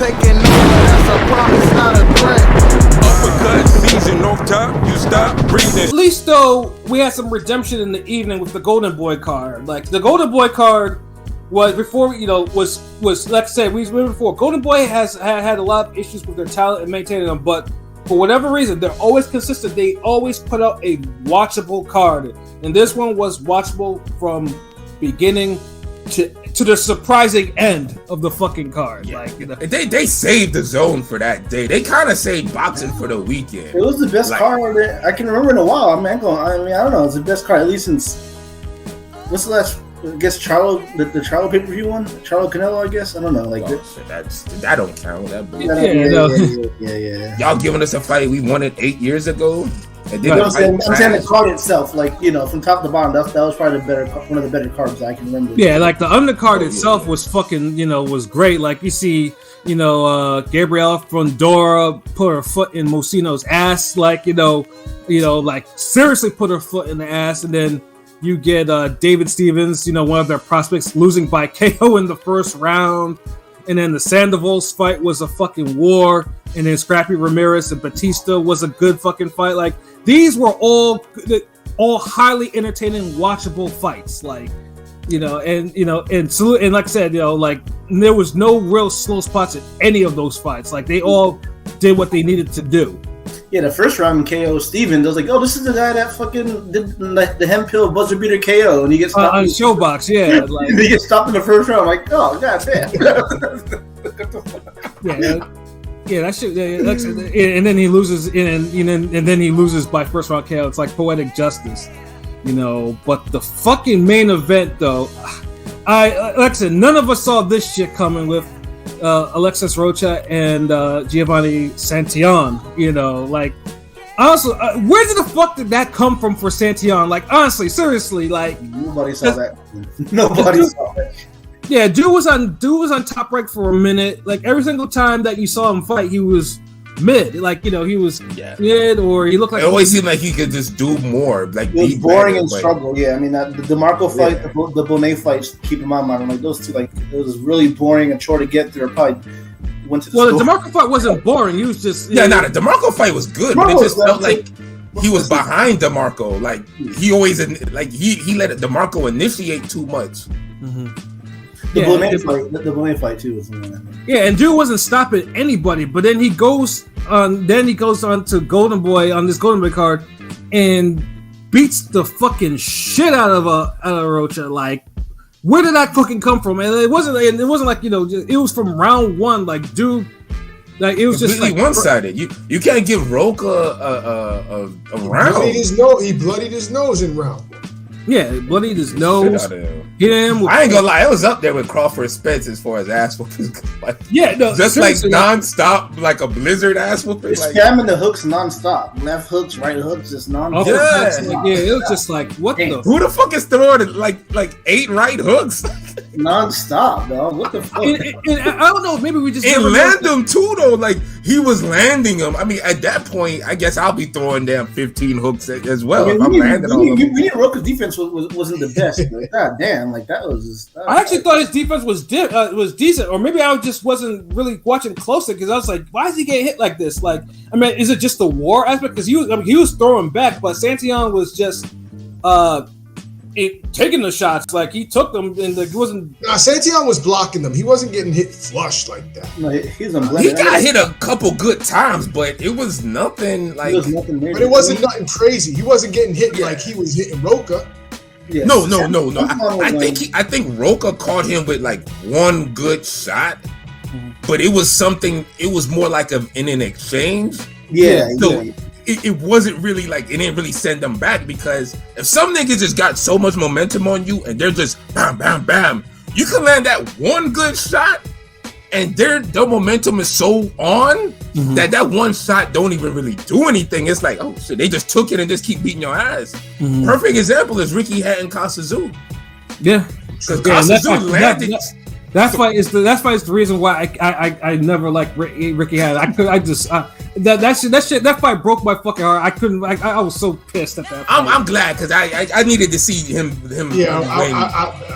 taking over, that's a promise, not a threat. Uppercut, season off top, you stop breathing. At least though, we had some redemption in the evening with the Golden Boy card. Like the Golden Boy card was before, was like I said, we mentioned before. Golden Boy has had a lot of issues with their talent and maintaining them, but for whatever reason, they're always consistent. They always put out a watchable card, and this one was watchable from beginning to the surprising end of the fucking card. Yeah. They saved the zone for that day. They kind of saved boxing for the weekend. It was the best card that I can remember in a while. I don't know. It's the best card at least since what's the last? I guess Charlo, the Charlo pay-per-view one, Charlo Canelo. I guess I don't know. Like that don't count. Yeah. Y'all giving us a fight we wanted 8 years ago. And then I'm saying the card itself, like from top to bottom, that was probably one of the better cards I can remember. Yeah, like the undercard itself was fucking, was great. Like you see, Gabrielle Frondora put her foot in Mocino's ass, like like seriously put her foot in the ass, and then you get David Stevens, one of their prospects, losing by KO in the first round. And then the Sandoval's fight was a fucking war. And then Scrappy Ramirez and Batista was a good fucking fight. Like, these were all highly entertaining, watchable fights. Like, and like I said, there was no real slow spots in any of those fights. Like, they all did what they needed to do. Yeah, the first round KO Stevens, I was like, oh, this is the guy that fucking did the hemp pill buzzer beater KO, and he gets stopped on Showbox, yeah. Like, he gets stopped in the first round. I'm like, oh, god damn. Yeah, that shit. Yeah, and then he loses, and then he loses by first round KO. It's like poetic justice, But the fucking main event, though, like I said, none of us saw this shit coming with Alexis Rocha and Giovanni Santillan. Like, honestly, where the fuck did that come from for Santillan? Like, honestly, seriously, like nobody saw that. Nobody saw that. Yeah, dude was on Top Rank for a minute. Like every single time that you saw him fight, he was mid. Like he was mid, or he looked like it always seemed like he could just do more. Like it was boring and struggle. Yeah, I mean the DeMarco fight, the Bonet fight. Keep in my mind, I'm like those two. Like it was really boring and chore to get through. Probably went to the the DeMarco fight wasn't boring. He was just the DeMarco fight was good. But it just felt like he was behind DeMarco. Like he always he let DeMarco initiate too much. Mm-hmm. The Bonet fight too was yeah, and dude wasn't stopping anybody. But then he goes on to Golden Boy on this Golden Boy card and beats the fucking shit out of Rocha. Like, where did that fucking come from? And it wasn't like it was from round one. Like, dude, like it was completely just like one-sided. You can't give Rocha a round. He bloodied his nose in round one. Yeah, bloodied his nose. I ain't gonna lie, it was up there with Crawford Spence as far as ass whooping. Just like non-stop, like a blizzard ass whooping. Spamming the hooks non-stop. Left hooks, right hooks, just non-stop. It was just like, what the? Who the fuck is throwing like 8 right hooks? Non-stop, dog. What the fuck? And I don't know, maybe we just land them too, though. Like, he was landing them. I mean, at that point, I guess I'll be throwing down 15 hooks as well. I mean, Rocha's defense wasn't the best. God damn, like that was just. I actually thought his defense was decent, or maybe I just wasn't really watching closely because I was like, why is he getting hit like this? Like, I mean, is it just the war aspect? Because he was throwing back, but Santillan was just taking the shots. Like he took them, and it wasn't. No, Santillan was blocking them. He wasn't getting hit flush like that. No, he got hit a couple good times, but it was nothing like. But it wasn't nothing crazy. He wasn't getting hit like he was hitting Rocha. Yes. No. I think Rocha caught him with like one good shot, but it was something. It was more like in an exchange. Yeah. So it wasn't really like it didn't really send them back, because if some niggas just got so much momentum on you and they're just bam, bam, bam, you can land that one good shot and their momentum is so on that one shot don't even really do anything. It's like, oh shit, they just took it and just keep beating your ass. Perfect example is Ricky Hatton Kasazu. Yeah, because Kasazu landed. That fight is the reason why I never liked Ricky Hatton. That fight broke my fucking heart. I couldn't. I was so pissed at that. I'm glad, because I needed to see him. Yeah,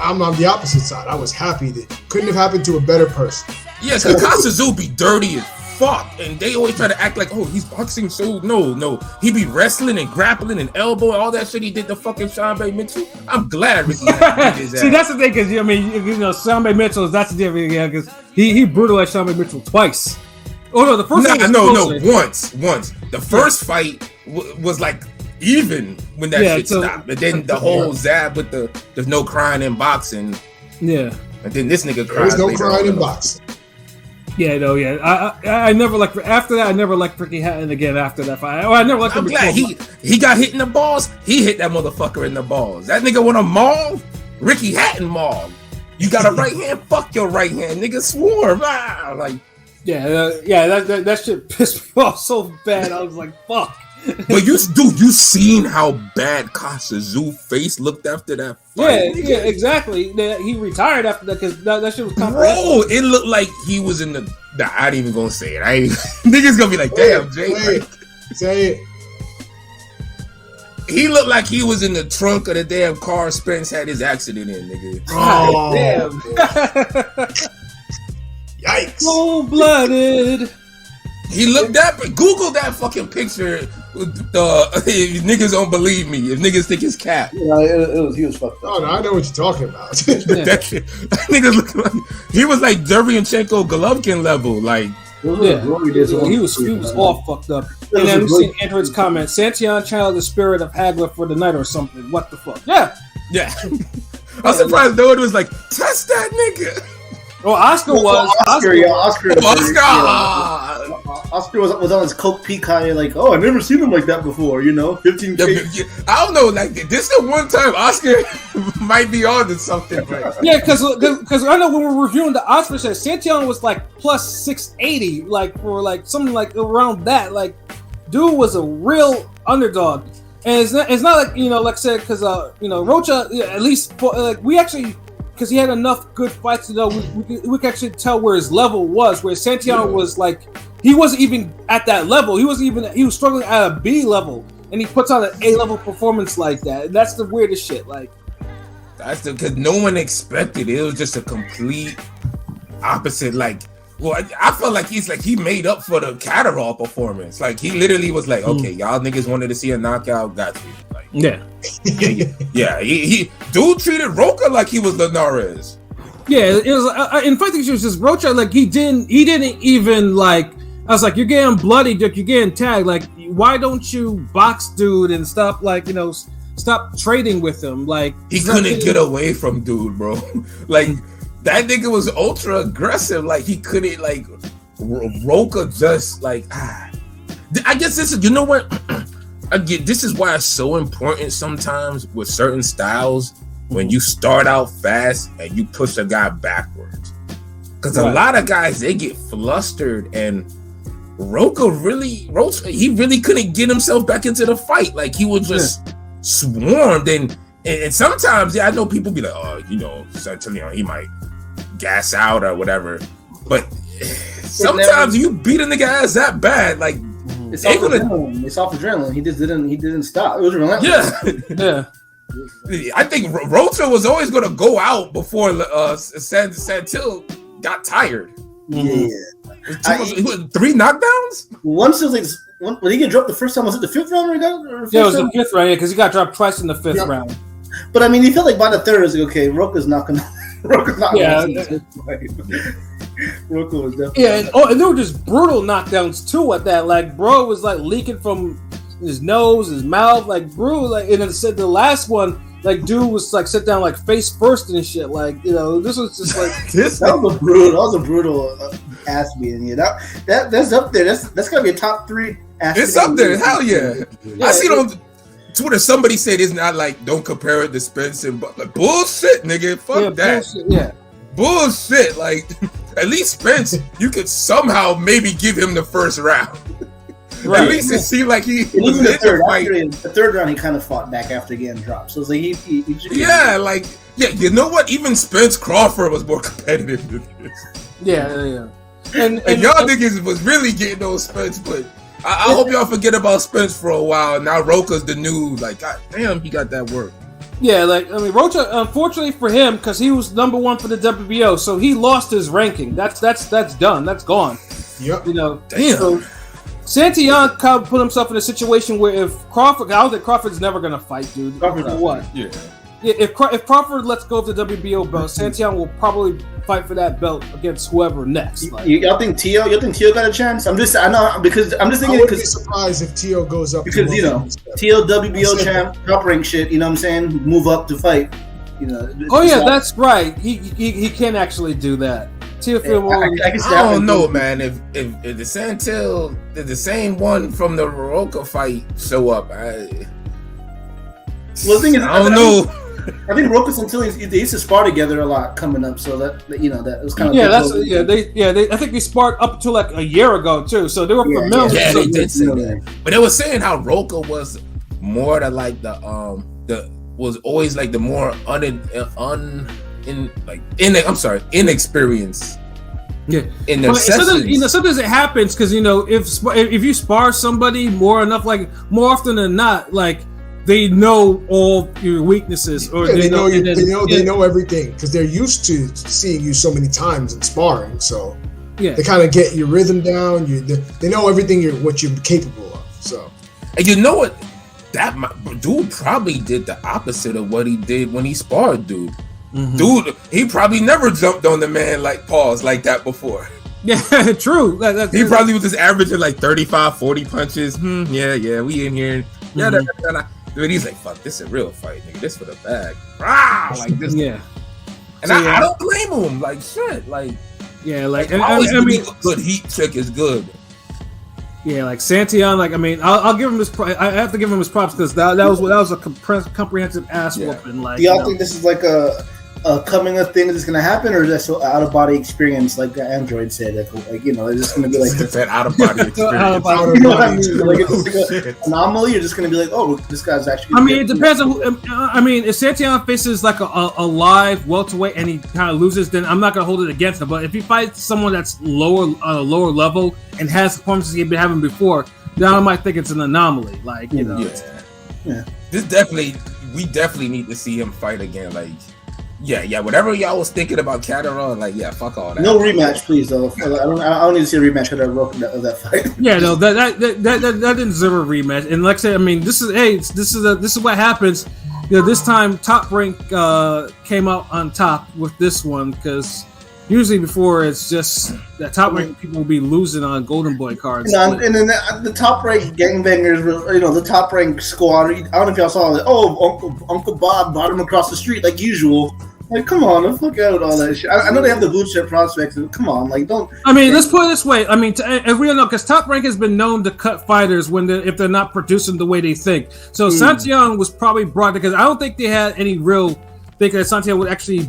I'm on the opposite side. I was happy that couldn't have happened to a better person. Yeah, because Kasazu be dirty as fuck, and they always try to act like, oh, he's boxing so no, he be wrestling and grappling and elbow and all that shit he did to fucking Shanbei Mitchell. I'm glad Ricky had his ass. See, that's the thing, because I mean, you know, Shanbei Mitchell, that's the difference, yeah, because he brutalized Shanbei Mitchell twice. Oh no, the first one was once. The first fight was like even when that shit stopped, but then the whole zab with there's no crying in boxing. Yeah, and then this nigga cried. There's no crying in boxing. Yeah, no, yeah. I never liked after that. I never liked Ricky Hatton again after that fight. I never liked him. I'm glad he got hit in the balls. He hit that motherfucker in the balls. That nigga want a maul. Ricky Hatton maul. You got a right hand. Fuck your right hand, nigga. Swarm. Like that shit pissed me off so bad. I was like, fuck. But you seen how bad Kasazu's face looked after that fight? Yeah, exactly. He retired after that because that shit was Bro, it looked like he was in the. Nah, I ain't even gonna say it. Niggas gonna be like, damn, Jay. Say it. He looked like he was in the trunk of the damn car Spence had his accident in, nigga. Oh, damn. Yikes. Cold-blooded. He looked that. Google that fucking picture. If niggas don't believe me, if niggas think it's cap. Yeah, he was fucked up. Oh no, I know what you're talking about. That shit. Niggas looking like he was like Derevyanchenko Golovkin level, like. Yeah, he was all fucked up. And then we see Android's comment: Santillan channeled the spirit of Hagler for the night or something. What the fuck? Yeah. I'm surprised no one was like, test that nigga. Well, Oscar was. Oscar was on his Coke Peacock, like, oh, I've never seen him like that before, 15K. I don't know, like, this is the one time Oscar might be on to something. Right? Yeah, because I know when we're reviewing the Oscar show, Santillan was like plus 680, like, for like something like around that. Like, dude was a real underdog. And it's not like, like I said, because, Rocha, at least, we actually, because he had enough good fights to know, we could actually tell where his level was, where Santillan was like, he wasn't even at that level. He was struggling at a B level, and he puts on an A level performance like that. And that's the weirdest shit. Like, that's because no one expected it. It was just a complete opposite. Like, well, I felt like he made up for the Catterall performance. Like, he literally was like, okay, y'all niggas wanted to see a knockout, got you. Like, yeah. He dude treated Rocha like he was Linares. Yeah, it was. In fact, it was just Rocha. Like, he didn't even like. I was like, you're getting bloody, Dick. You're getting tagged. Like, why don't you box, dude, and stop, stop trading with him? Like, he couldn't get away from dude, bro. Like, that nigga was ultra aggressive. Like, he couldn't, like, Rocha just, like, I guess this is, you know what? This is why it's so important sometimes with certain styles when you start out fast and you push a guy backwards. Because a lot of guys, they get flustered, and Rocha really couldn't get himself back into the fight. Like, he was just swarmed, and sometimes, I know people be like, oh, Santillan, he might gas out or whatever, but sometimes you beat a nigga ass that bad, like, it's off adrenaline. He just didn't stop. It was relentless. Yeah. I think Rocha was always going to go out before Santillan got tired. Yeah. 3 knockdowns? Once it was like, when he get dropped the first time, was it the 5th round? It was the 5th round, because he got dropped twice in the 5th round. But I mean, he felt like by the 3rd, it was like, okay, Rocha's not gonna. Rocha was definitely. Yeah, and there were just brutal knockdowns too at that. Like, bro was like leaking from his nose, his mouth, like, bro, like, and then said the last one. Like, dude was like sit down like face first and shit. Like, this was just like that was a brutal ass beating. Yeah, that's up there. That's gotta be a top 3 ass. It's up there. Hell yeah. I seen on Twitter somebody said it's not like, don't compare it to Spence and like, bullshit, nigga. Fuck that. Bullshit. Like, at least Spence, you could somehow maybe give him the first round. Right. At least it seemed like he was in the fight. The 3rd round, he kind of fought back after getting dropped. So it's like you know what? Even Spence Crawford was more competitive than this. Yeah. And y'all niggas was really getting those Spence, but I hope y'all forget about Spence for a while. Now Rocha's the new, like, god damn, he got that work. Yeah, like I mean, Rocha. Unfortunately for him, because he was number 1 for the WBO, so he lost his ranking. That's done. That's gone. Yep. You know, Damn. So Santillan kind of put himself in a situation where if Crawford, I don't think Crawford's never gonna fight, dude. Crawford, For what? Yeah. If Crawford lets go of the WBO belt, Santillan will probably fight for that belt against whoever next. Like, Y'all think Tio got a chance? I know because I'm just I thinking wouldn't be because surprised if Tio goes up. you know Tio WBO champ, top rank shit. You know what I'm saying? Move up to fight. You know. oh yeah, that's right. He can actually do that. Tio I can I don't know, man. If the Santil, the same one from the Rocha fight show up, Well, the thing is, I don't know. I think Rocha and Santillan they used to spar together a lot coming up, so that that was kind of I think they sparred up to like a year ago too, so they were familiar. Yeah, with they did say that. But they were saying how Rocha was more to like the was always like the more inexperienced. Yeah, in their sessions. sometimes it happens because if you spar somebody more often than not, like they know all your weaknesses, or they know everything because they're used to seeing you so many times in sparring. So they kind of get your rhythm down. They know everything what you're capable of. So, and you know what? That dude probably did the opposite of what he did when he sparred, dude. Mm-hmm. Dude, he probably never jumped on the man like that before. Yeah, true. He probably was just averaging like 35, 40 punches. Yeah, we in here. But he's like, fuck, this is a real fight, nigga. This for the bag. Like this. Yeah. And I don't blame him. Like, shit. Like, yeah, like, I mean, good heat trick is good. Yeah, like Santillan, like I mean, I'll give him his. I have to give him his props because that was a comprehensive ass whooping. Like, do y'all think this is like a coming up thing that's going to happen, or is that so out of body experience, like the Android said? Like is this going to be like that out of body experience? You know what I mean? Like it's like an anomaly. You're just going to be like, oh, this guy's actually. I mean, it depends on. I mean, if Santillan faces like a live welterweight and he kind of loses, then I'm not going to hold it against him. But if he fights someone that's lower level and has performances he's been having before, then I might think it's an anomaly. Like Yeah. We definitely need to see him fight again. Like. Yeah. Whatever y'all was thinking about Catterall, like, fuck all that. No rematch, please, though. I don't need to see a rematch of that fight. Yeah, no, that didn't deserve a rematch. And like I said, I mean, this is what happens. This time Top Rank came out on top with this one because usually before it's just that Top Rank people will be losing on Golden Boy cards. And then the Top Rank gangbangers, the Top Rank squad. I don't know if y'all saw that. Oh, Uncle Bob brought him across the street like usual. Like, come on, let's look out all that shit. I know they have the blue chip prospects. Come on, like, don't. I mean, let's put it this way. I mean, if we don't know, because Top Rank has been known to cut fighters if they're not producing the way they think. So Santillan was probably brought because I don't think they had any real think that Santillan would actually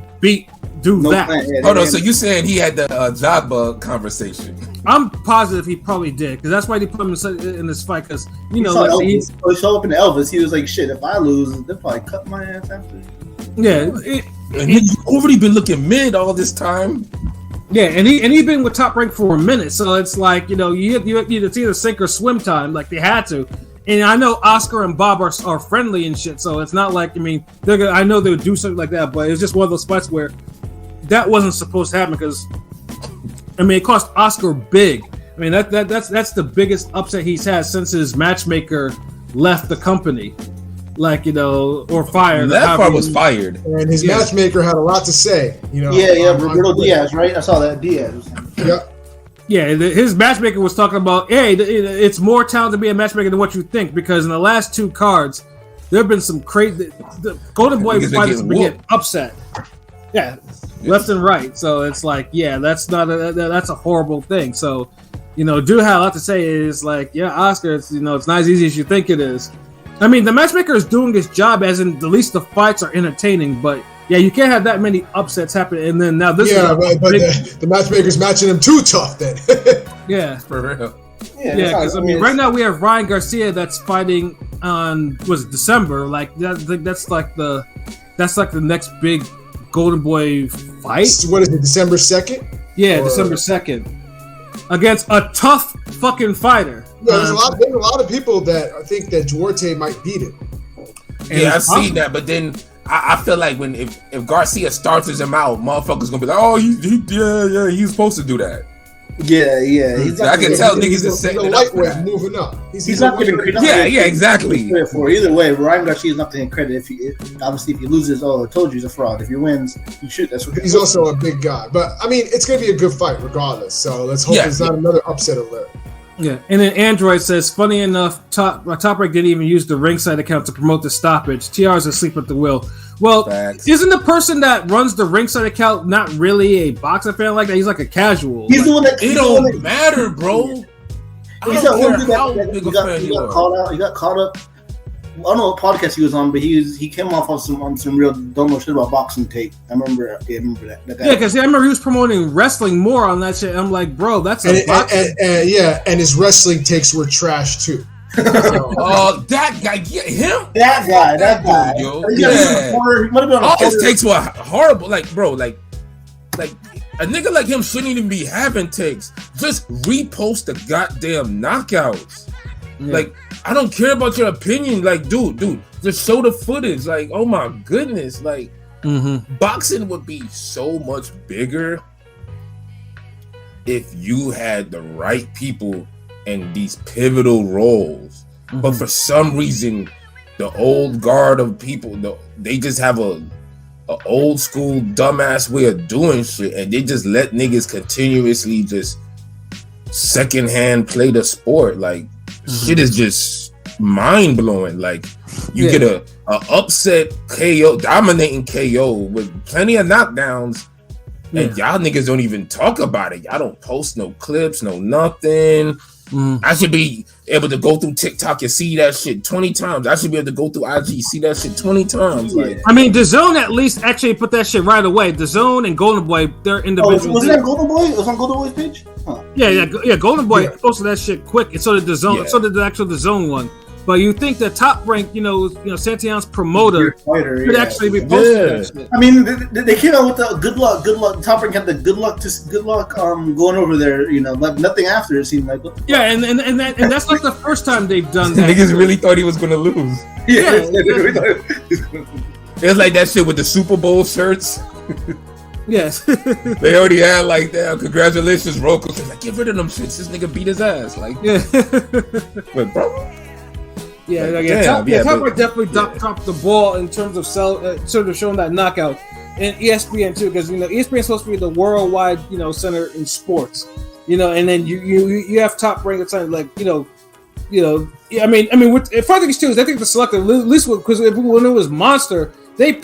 do that. Hold on, so you saying he had the Jabba conversation? I'm positive he probably did because that's why they put him in this fight because he showed up in Elvis. He was like, shit, if I lose, they'll probably cut my ass after. Yeah, and he's already been looking mid all this time. Yeah, and he's been with Top Rank for a minute, so it's like you it's either sink or swim time. Like they had to, and I know Oscar and Bob are friendly and shit, so it's not like I know they would do something like that, but it's just one of those fights where that wasn't supposed to happen because it cost Oscar big. I mean that's the biggest upset he's had since his matchmaker left the company. Or fired. That part was fired. And his matchmaker had a lot to say. Roberto Diaz, right? I saw that Diaz. Yep. Yeah, his matchmaker was talking about, hey, it's more talent to be a matchmaker than what you think because in the last 2 cards, there have been some crazy. The Golden Boy fighters have been getting upset. Yeah, left and right. So it's like, that's that's a horrible thing. So, Drew had a lot to say. Is like, Oscar, it's it's not as easy as you think it is. I mean, the matchmaker is doing his job, as in at least the fights are entertaining. But you can't have that many upsets happen. And then now this, the matchmaker's matching him too tough. Then, for real. Because right now we have Ryan Garcia that's fighting on December. Like that's like the next big Golden Boy fight. What is it? December 2nd? Yeah, December 2nd against a tough fucking fighter. Yeah, there's a lot of people that think that Duarte might beat him. Yeah, I've seen that, but then I feel like if Garcia starts him out, motherfuckers gonna be like, oh, he's supposed to do that. Yeah. I can tell niggas is setting it up. Lightweight moving up. He's not getting credit. Yeah, exactly. For either way, Ryan Garcia is not getting credit. If he loses, I told you he's a fraud. If he wins, he should. That's what. He's also a big guy, but I mean, it's gonna be a good fight regardless. So let's hope there's not another upset alert. Yeah, and then Android says, funny enough, Top Rank didn't even use the ringside account to promote the stoppage. TR's asleep at the wheel. Well, Facts. Isn't the person that runs the ringside account not really a boxing fan like that? He's like a casual. He's the one that it don't matter, bro. I don't care how big a fan you are. He got caught up. I don't know what podcast he was on, but he came off on some real don't know shit about boxing tape. I remember that. Yeah, because I remember he was promoting wrestling more on that shit. I'm like, bro, that's and his wrestling takes were trash too. That guy, him. That guy. Yo, all his takes were horrible. Like, bro, like a nigga like him shouldn't even be having takes. Just repost the goddamn knockouts. Yeah. Like, I don't care about your opinion. Like, dude, just show the footage. Like, oh my goodness. Like, boxing would be so much bigger if you had the right people in these pivotal roles. But for some reason, the old guard of people, they just have a old school dumbass way of doing shit, and they just let niggas continuously just secondhand play the sport. Like, shit is just mind blowing. Like, you get a upset KO, dominating KO with plenty of knockdowns, and y'all niggas don't even talk about it. Y'all don't post no clips, no nothing. I should be able to go through TikTok and see that shit 20 times. I should be able to go through IG, see that shit 20 times. Like, I mean, DAZN at least actually put that shit right away. DAZN and Golden Boy, they're individual. Was that Golden Boy? It was on Golden Boy's page? Huh. Yeah. Golden Boy posted that shit quick, and so did DAZN. So did the actual DAZN one. But you think the Top Rank, Santillan's promoter could actually be posting that shit. I mean, they came out with the good luck. Top Rank had the good luck going over there. Like nothing after it seemed like. Yeah, and that's not the first time they've done that. Niggas really thought he was gonna lose. Yeah. It's like that shit with the Super Bowl shirts. Yes. They already had like that. Congratulations, Rocha. Like, get rid of them shits. This nigga beat his ass. Like, but bro. Top Rank definitely dropped the ball in terms of sort of showing that knockout, and ESPN too, because ESPN is supposed to be the worldwide center in sports, and then you have Top Rank at time like I mean with funny thing is too is I think the selector at least because when it was Monster they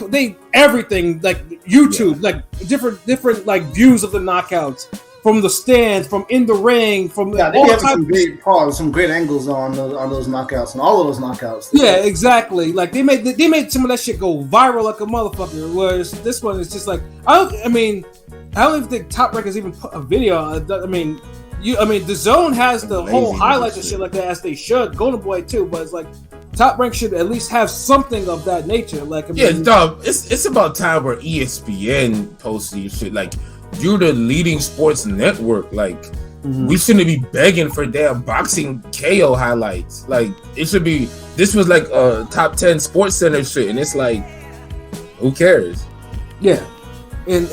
everything like YouTube like different like views of the knockouts. From the stands, from in the ring, from they have some great angles on those knockouts and all of those knockouts. Yeah, exactly. Like they made some of that shit go viral like a motherfucker. Whereas this one is just like I don't even think Top Rank has even put a video. The Zone has the whole highlights and shit like that as they should. Golden Boy too, but it's like Top Rank should at least have something of that nature. Like it's about time where ESPN posts these shit like. You're the leading sports network. Like, we shouldn't be begging for damn boxing KO highlights. Like, it should be. This was like a top 10 Sports Center shit, and it's like, who cares? Yeah, and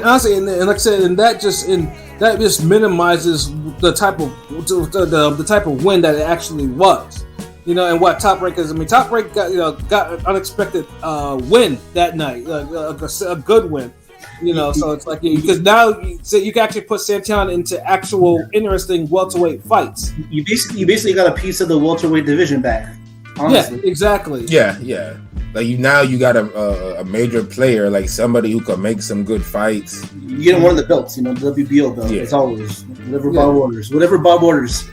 honestly, and like I said, and that just minimizes the type of the type of win that it actually was. And what Top Rank is. I mean, Top Rank got an unexpected win that night, a good win. So it's like because now you can actually put Santillan into actual interesting welterweight fights. You basically got a piece of the welterweight division back. Honestly. Yeah, exactly. Yeah. Like you got a major player, like somebody who can make some good fights. You get one of the belts, the WBO belt. Yeah. It's always whatever Bob orders.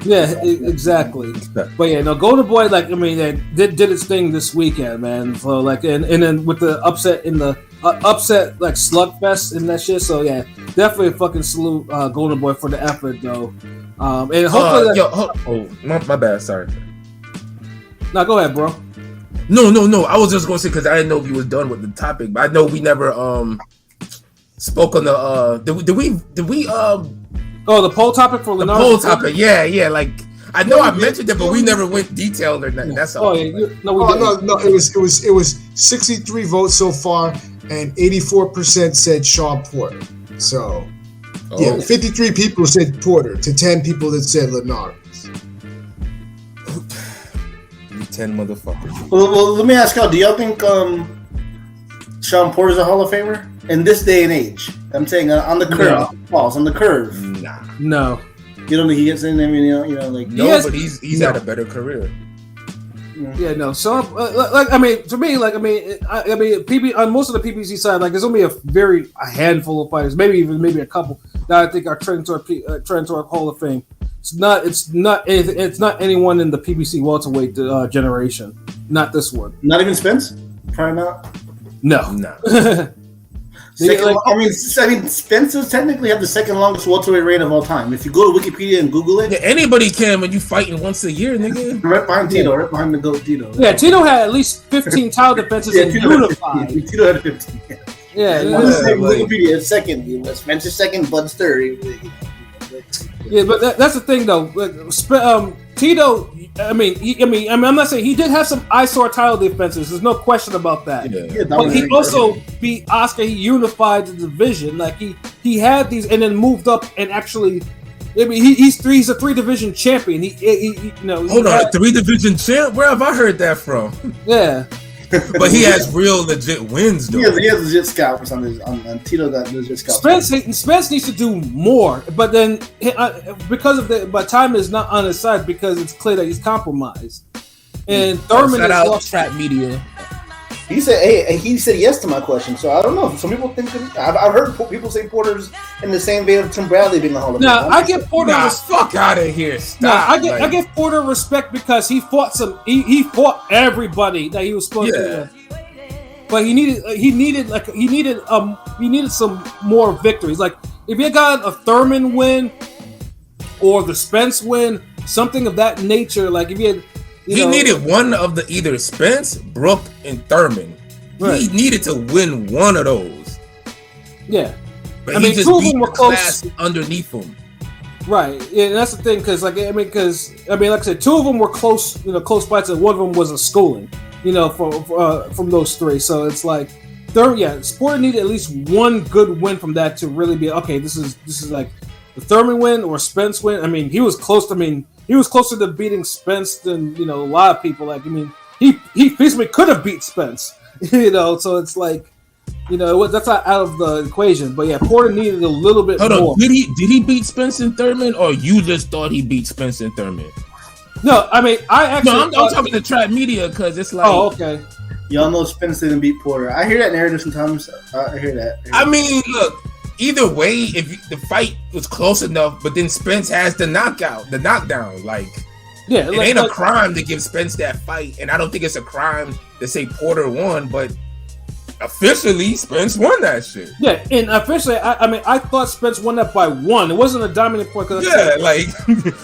Yeah, exactly. But Golden Boy, did its thing this weekend, man. So and then with the upset in the upset like slugfest and that shit. So yeah, definitely fucking salute Golden Boy for the effort though. And hopefully, my bad. Sorry. No, go ahead, bro. No. I was just gonna say because I didn't know if you was done with the topic, but I know we never spoke on the did we Oh, the poll topic for Leonardo. The poll topic, yeah. Like, I know I mentioned it, but we never went detailed or nothing. That's all. Oh, yeah. No. It was 63 votes so far, and 84% said Sean Porter. So, yeah, 53 people said Porter to 10 people that said Linares. You 10 motherfuckers. Well, let me ask y'all. Do y'all think Sean Porter's a Hall of Famer in this day and age? I'm saying on the curve. False on the curve. Nah. No. You don't think he gets in? I mean, you know, like no, but he's had a better career. Yeah, no. So, to me, PB on most of the PBC side, like there's only a handful of fighters, maybe a couple that I think are trending toward Hall of Fame. It's not anyone in the PBC welterweight generation. Not this one. Not even Spence. Probably not. No. Spence technically have the second longest welterweight reign of all time. If you go to Wikipedia and Google it, yeah, anybody can when you fighting once a year, nigga. Right behind Tito, right behind the GOAT Tito. Yeah, Tito had at least 15 title defenses and unified. Tito had 15. Yeah. Wikipedia second. Spence is second, Bud's third. Yeah, but that's the thing though. Tito, I'm not saying he did have some eyesore title defenses. There's no question about that. Yeah, but he also beat Oscar. He unified the division. Like he had these, and then moved up and actually. He's a 3-division champion. Hold on, 3-division champ? Where have I heard that from? Yeah. But he has real legit wins, though. He has legit scalps on Tito. That legit scalps. Spence needs to do more, but then but time is not on his side because it's clear that he's compromised. And Thurman is lost Trap Media. He said yes to my question. So I don't know. Some people think I've heard people say Porter's in the same vein of Tim Bradley being the Hall of Fame. Now I give Porter fuck out of here. Stop. I give Porter respect because he fought he fought everybody that he was supposed to. But he needed some more victories. Like if you got a Thurman win or the Spence win, something of that nature. Like if you had. He needed one of the either Spence, Brook, and Thurman. Right. He needed to win one of those. Yeah, but he just beat the class underneath him. Right. Yeah, that's the thing. Because like I said, two of them were close. Close fights, and one of them was a schooling. From those three. So it's like, Porter needed at least one good win from that to really be okay. This is like the Thurman win or Spence win. I mean, he was close. He was closer to beating Spence than a lot of people. Like, I mean, he basically could have beat Spence. So it's like, that's not out of the equation. But yeah, Porter needed a little bit more. Hold on, did he beat Spence and Thurman, or you just thought he beat Spence and Thurman? No, I mean, I'm talking to Trap Media because it's like, oh, okay. Y'all know Spence didn't beat Porter. I hear that narrative sometimes. I hear that. I mean, look. Either way, if the fight was close enough, but then Spence has the knockdown, like, it ain't a crime to give Spence that fight, and I don't think it's a crime to say Porter won, but officially Spence won that shit. Yeah, and officially, I thought Spence won that by one. It wasn't a dominant point.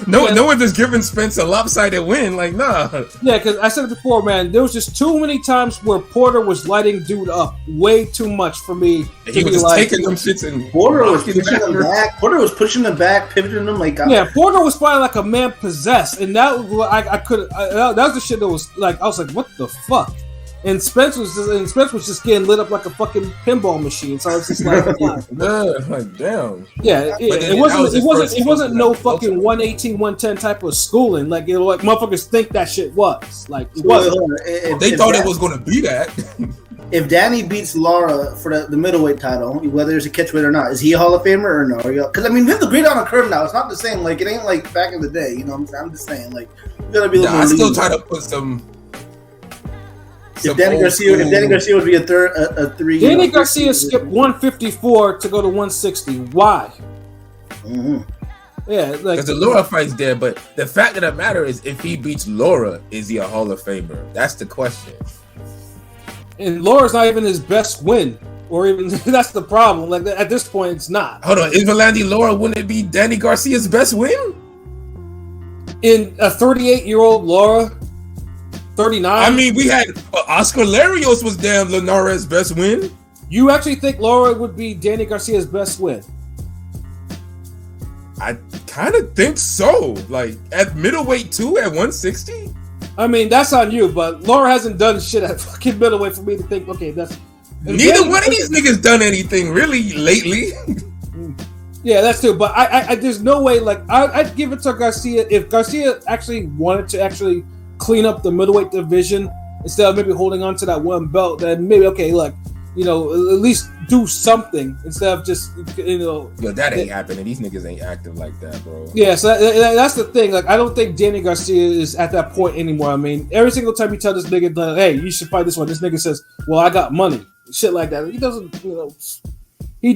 No one just giving Spence a lopsided win, like, nah. Yeah, because I said it before, man. There was just too many times where Porter was lighting dude up way too much for me. He was just taking them shits and Porter was pushing them back. Porter was pushing them back, pivoting them like. Porter was fighting like a man possessed, and that was that was the shit that was like I was like, what the fuck. And Spence was just getting lit up like a fucking pinball machine. So I was just like, damn. Yeah, it wasn't no fucking 118, 110 type of schooling. Like motherfuckers think that shit was. Like it wasn't. They thought it was gonna be that. If Danny beats Lara for the middleweight title, whether it's a catchweight or not, is he a Hall of Famer or no? Because we have the grade on a curve now. It's not the same. Like it ain't like back in the day. I'm just saying. Like you gotta be a little more. I still try to put some. If Danny Garcia would be a 3. Danny Garcia skipped 154 to go to 160. Why? Mm-hmm. Yeah, because the Laura fight's there, but the fact of the matter is, if he beats Laura, is he a Hall of Famer? That's the question. And Laura's not even his best win, or even that's the problem. Like at this point, it's not. Hold on, is Valandi Laura? Wouldn't it be Danny Garcia's best win? In a 38-year-old Laura. 39. I mean, we had Oscar Larios was damn Linares' best win. You actually think Laura would be Danny Garcia's best win? I kind of think so. Like at middleweight too, at 160. I mean, that's on you, but Laura hasn't done shit at fucking middleweight for me to think. Okay, that's neither one of these niggas done anything really lately. Yeah, that's true. But I there's no way. Like I'd give it to Garcia if Garcia actually wanted to actually clean up the middleweight division instead of maybe holding on to that one belt. Then maybe okay, like at least do something instead of just Yo, that ain't happening. These niggas ain't active like that, bro. Yeah, so that's the thing. Like I don't think Danny Garcia is at that point anymore. I mean, every single time you tell this nigga, like, hey, you should fight this one, this nigga says, well, I got money, shit like that. He doesn't, He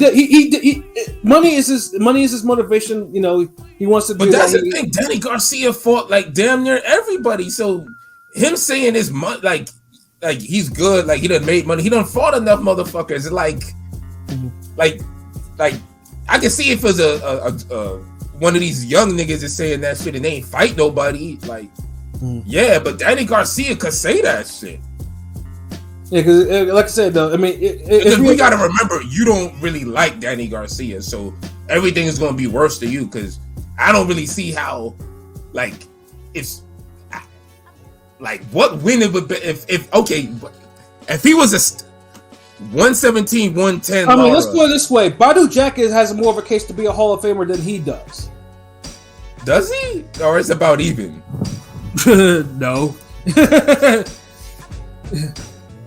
money is his motivation. He wants to do. But that's the thing. Danny Garcia fought like damn near everybody. So him saying his money, like he's good, like he done made money. He done fought enough motherfuckers. Like I can see if it was a one of these young niggas is saying that shit and they ain't fight nobody. Like yeah, but Danny Garcia could say that shit. Yeah, because like I said, though, I mean, we gotta remember you don't really like Danny Garcia, so everything is gonna be worse to you. Because I don't really see how, like, what win it would be if he was a 117, 110. I mean, let's put it this way: Badu Jack has more of a case to be a Hall of Famer than he does. Does he, or it's about even? No.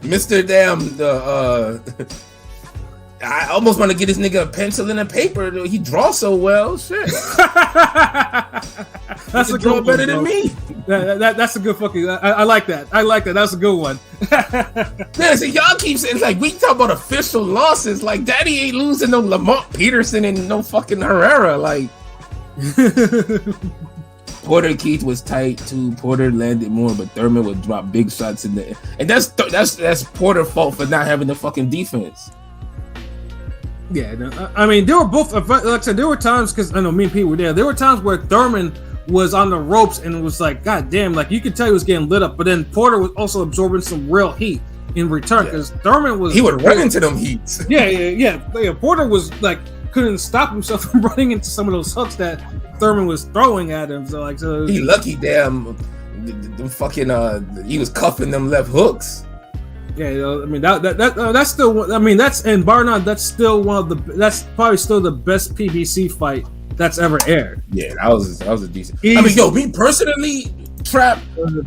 Mr. Damn, I almost want to get this nigga a pencil and a paper. He draws so well. Shit. That's a good better than me. That's a good fucking. I like that. That's a good one. Yeah, so y'all keep saying like we talk about official losses. Like Daddy ain't losing no Lamont Peterson and no fucking Herrera. Like Porter Keith was tight too. Porter landed more, but Thurman would drop big shots in there, and that's Porter's fault for not having the fucking defense. Yeah, no, I mean, they were both. Like I said, there were times because I know me and Pete were there. There were times where Thurman was on the ropes and it was like, God damn, like you could tell he was getting lit up. But then Porter was also absorbing some real heat in return because Thurman was. He would run into them heats. Yeah. Porter was like couldn't stop himself from running into some of those hooks that Thurman was throwing at him. So he lucky damn the fucking he was cuffing them left hooks. Yeah, I mean that's still. I mean that's and bar none, that's still one of the. That's probably still the best PBC fight that's ever aired. Yeah, that was a decent. I mean, yo, me personally, Trap,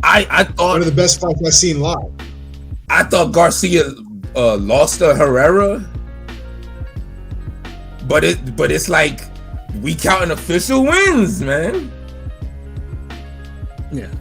I thought one of the best fights I've seen live. I thought Garcia lost to Herrera, but it's like we counting official wins, man. Yeah.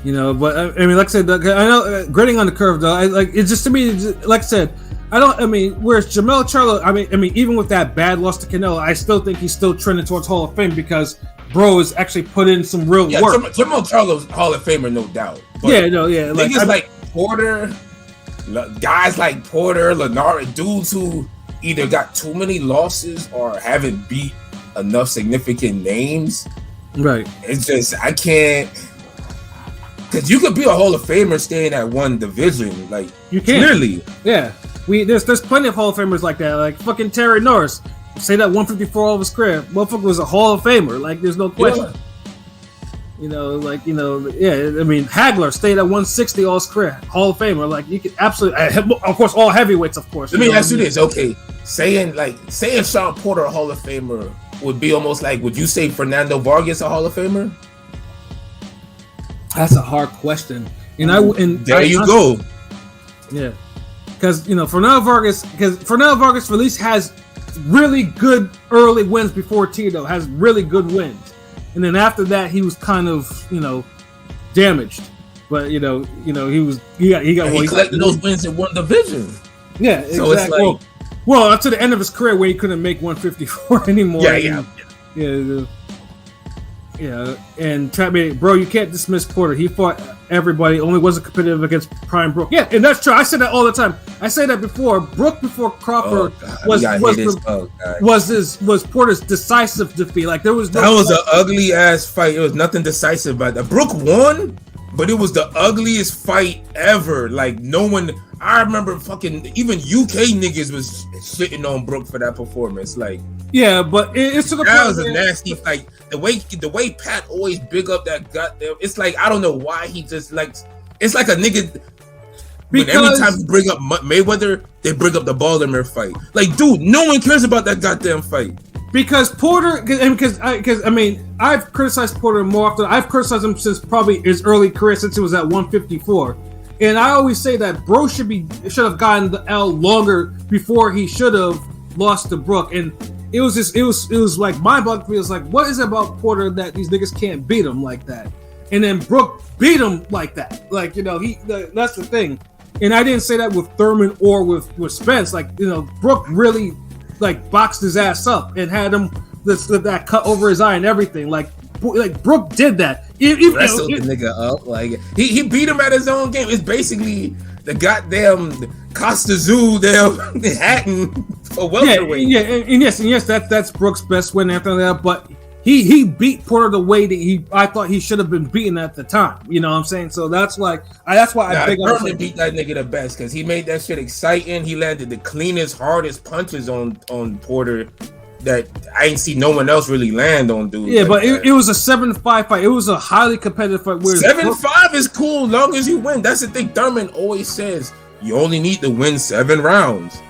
But I mean, like I said, I know grading on the curve though. It's just to me, like I said, whereas Jamel Charlo, I mean, even with that bad loss to Canelo, I still think he's still trending towards Hall of Fame because bro has actually put in some real work. Jamel Charlo's Hall of Famer, no doubt. But Niggas like Porter, guys like Porter, Lenard, dudes who either got too many losses or haven't beat enough significant names. Right. It's just I can't. Because you could be a Hall of Famer staying at one division, like you can. Clearly, yeah. There's plenty of Hall of Famers like that, like fucking Terry Norris. Say that 154 all of his career, motherfucker was a Hall of Famer. Like there's no question. Yeah. I mean Hagler stayed at 160 all his career, Hall of Famer. Like you could absolutely, of course, all heavyweights, of course. Let me ask you this, okay? Saying Sean Porter a Hall of Famer would be almost like, would you say Fernando Vargas a Hall of Famer? That's a hard question. There you go. Yeah, because Fernando Vargas at least has really good early wins before Tito has really good wins, and then after that he was kind of damaged. But he collected those wins in one division. Yeah, so exactly. It's like well, up to the end of his career where he couldn't make 154 anymore. Yeah, and Trap me, bro, you can't dismiss Porter. He fought everybody, only wasn't competitive against Prime Brook. Yeah, and that's true. I said that all the time. I say that before. Brook before Crawford was Porter's decisive defeat. Like there was that was an ugly ass fight. It was nothing decisive about that. Brook won, but it was the ugliest fight ever. Like no one. I remember fucking even UK niggas was shitting on Brook for that performance. Like Yeah, but it's to the that point. Was a nasty fight. The way Pat always big up that goddamn. It's like I don't know why he just like. It's like a nigga. Because every time you bring up Mayweather, they bring up the Baltimore fight. Like, dude, no one cares about that goddamn fight. Because Porter, because I mean, I've criticized Porter more often. I've criticized him since probably his early career, since he was at 154. And I always say that Bro should have gotten the L longer before he should have lost to Brook. And it was like mind-boggling to me. It was like, what is it about Porter that these niggas can't beat him like that? And then Brook beat him like that. Like, you know, that's the thing. And I didn't say that with Thurman or with Spence. Like, you know, Brook really like boxed his ass up and had him that cut over his eye and everything. Like Brook did that. Wrestled the nigga up. Like he beat him at his own game. It's basically the goddamn Costa Zoo damn Hatton for welterweight. Yeah, and yes, that's Brook's best win after that. But he beat Porter the way that I thought he should have been beaten at the time. You know what I'm saying? So that's why I think I beat that nigga the best because he made that shit exciting. He landed the cleanest, hardest punches on Porter that I ain't see no one else really land on, dude. Yeah, like but it was a 7-5 fight. It was a highly competitive fight. 7-5 is cool, long as you win. That's the thing. Thurman always says you only need to win 7 rounds.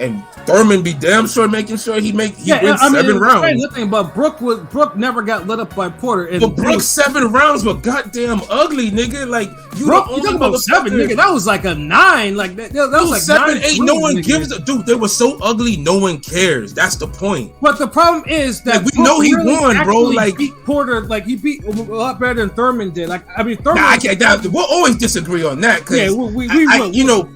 And Thurman be damn sure making sure he wins 7 rounds. Nothing, but Brook never got lit up by Porter. And but Brook's 7 rounds were goddamn ugly, nigga. Like you talking about 7, nigga. That was like a 9. Like that was like 7, 8. No one gives a dude. They were so ugly, no one cares. That's the point. But the problem is that like, we know he won, bro. Like beat Porter, like he beat a lot better than Thurman did. Like I mean, Thurman. I can't. We'll always disagree on that. Yeah, we will.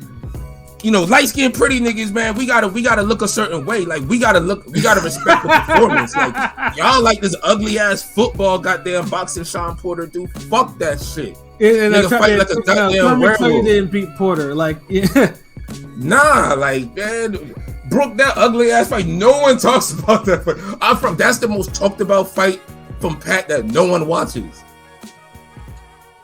You know, light skinned pretty niggas, man. We gotta look a certain way. Like we gotta respect the performance. Like y'all like this ugly ass football goddamn boxing Sean Porter dude. Fuck that shit. And nigga fight like a goddamn werewolf. Didn't beat Porter, like yeah. Nah, like man, Brook that ugly ass fight. No one talks about that fight. That's the most talked about fight from Pat that no one watches.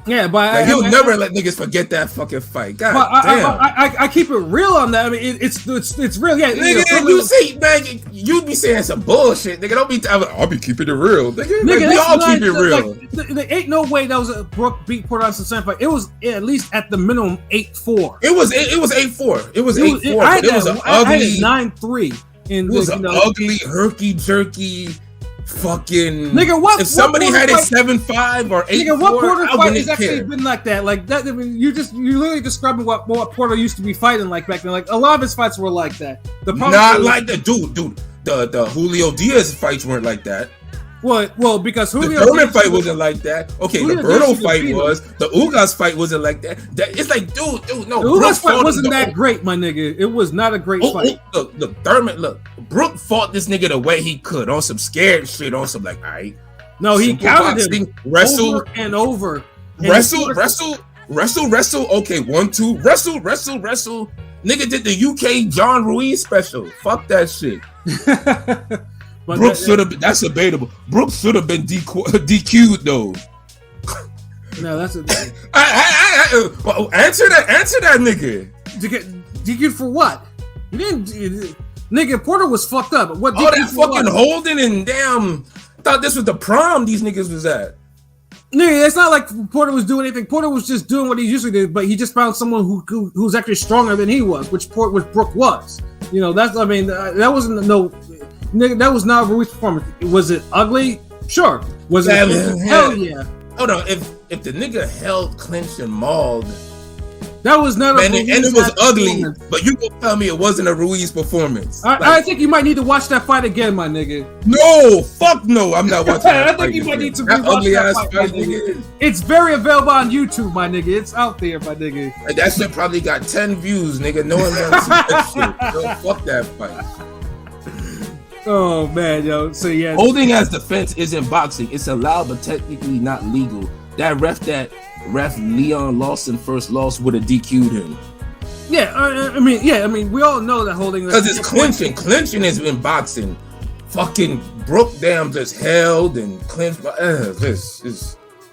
Yeah, but like, he'll never let niggas forget that fucking fight. God damn. I keep it real on that. I mean, it's real. Yeah, nigga, you say, man, you be saying some bullshit, nigga. Don't be. I'll be keeping it real, nigga. Like, we all keep it real. Like, there ain't no way that was a Brook beat Porter on some fight. It was at least at the minimum 8-4. It was 8-4. It was 8-4. It was an ugly 9-3. It was an ugly herky jerky. Fucking nigga, what? If somebody had it 7-5 or 8-4, nigga, what Porter I fight has care. actually been like that? Like that, I mean, you literally describing what Porter used to be fighting like back then. Like a lot of his fights were like that. The problem not like the dude. The Julio Diaz fights weren't like that. Well, because Julio the Thurman fight wasn't like that. Okay, Julio the Berto fight was. The Ugas fight wasn't like that. It's like, dude, no. The Ugas fight wasn't that great, my nigga. It was not a great fight. Look, Thurman. Look, Brook fought this nigga the way he could on some scared shit, on some like, all right. No, he counted him wrestle over and over. Wrestle. Okay, 1-2. Wrestle. Nigga did the UK John Ruiz special. Fuck that shit. Brooks should have been. That's debatable. Brooks should have been DQ'd though. No, that's a. Well, answer that nigga. To get DQ'd for what? He didn't. Nigga, Porter was fucked up. What? All that fucking holding and damn. Thought this was the prom these niggas was at. Nigga, it's not like Porter was doing anything. Porter was just doing what he usually did, but he just found someone who's actually stronger than he was, which Brook was. You know, that's. I mean, that wasn't no. Nigga, that was not Ruiz's performance. Was it ugly? Sure. Was it? Hell yeah. Hold on. If the nigga held, clinched, and mauled, that was not and it was ugly. But you gonna tell me it wasn't a Ruiz performance? I think you might need to watch that fight again, my nigga. No, fuck no. I'm not watching that. I think you might need to rewatch ugly ass fight, nigga. It's very available on YouTube, my nigga. It's out there, my nigga. And that shit probably got 10 views, nigga. No one gonna see that shit. Yo, fuck that fight. Oh man, yo. So yeah, holding as defense isn't boxing. It's allowed, but technically not legal. That ref Leon Lawson first loss would have DQ'd him. Yeah, I mean, we all know that holding because it's clinching. Clinching has been boxing. Fucking Brook damn just held and clinched.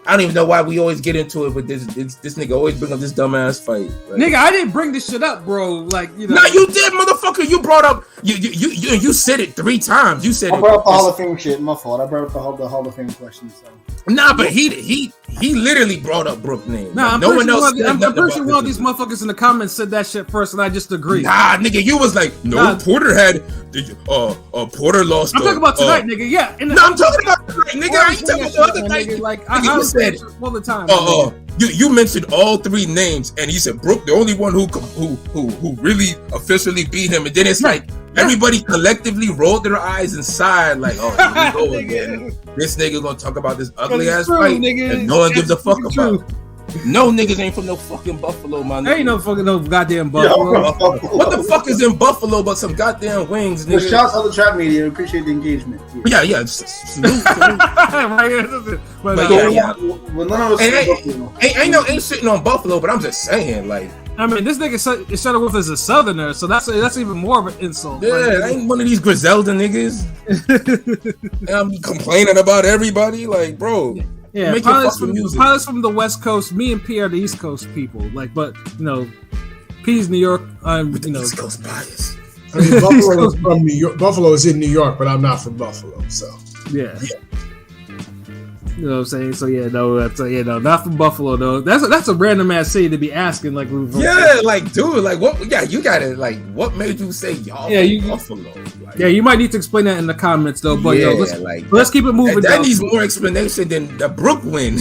I don't even know why we always get into it, but this nigga always bring up this dumbass fight. Like, nigga, I didn't bring this shit up, bro. Like, you know. No, you did, motherfucker. You brought up you said it 3 times. You said I brought up the Hall of Fame shit. My fault. I brought up the Hall of Fame questions. So. Nah, but he literally brought up Brooke name. Nah, like, no one else. I'm pretty sure one of these motherfuckers in the comments said that shit first, and I just agreed. Nah, nigga, you was like, no, Porter had. Porter lost. I'm talking about tonight, nigga. Yeah. No, I'm talking about tonight, nigga. I ain't talking about the other night. Like I said all the time. You mentioned all 3 names, and he said Brooke, the only one who really officially beat him, and then it's like everybody collectively rolled their eyes and sighed, like, oh, here we go again. This nigga gonna talk about this ugly ass fight, nigga. And no one gives a fuck about it. No niggas ain't from no fucking Buffalo, man. Ain't no fucking no goddamn Buffalo. What the fuck is in Buffalo but some goddamn wings, nigga? Well, shouts out to the trap media. Appreciate the engagement. Yeah. Salute. But ain't shitting on Buffalo, but I'm just saying, like. I mean, this nigga Shuttlesworth is a Southerner, so that's even more of an insult. Yeah, I ain't one of these Griselda niggas. And I'm complaining about everybody, like, bro. Yeah, pilots from the West Coast. Me and P are the East Coast people. Like, but you know, P's New York. I'm East Coast bias. I mean, Buffalo is from New York. Buffalo is in New York, but I'm not from Buffalo, so yeah. You know what I'm saying? So yeah, no, that's not from Buffalo though. That's a random ass city to be asking. Like, like, dude, like, what? Yeah, you got it. Like, what made you say y'all from Buffalo? Like, yeah, you might need to explain that in the comments though. But let's keep it moving. That needs more explanation than the Brook win.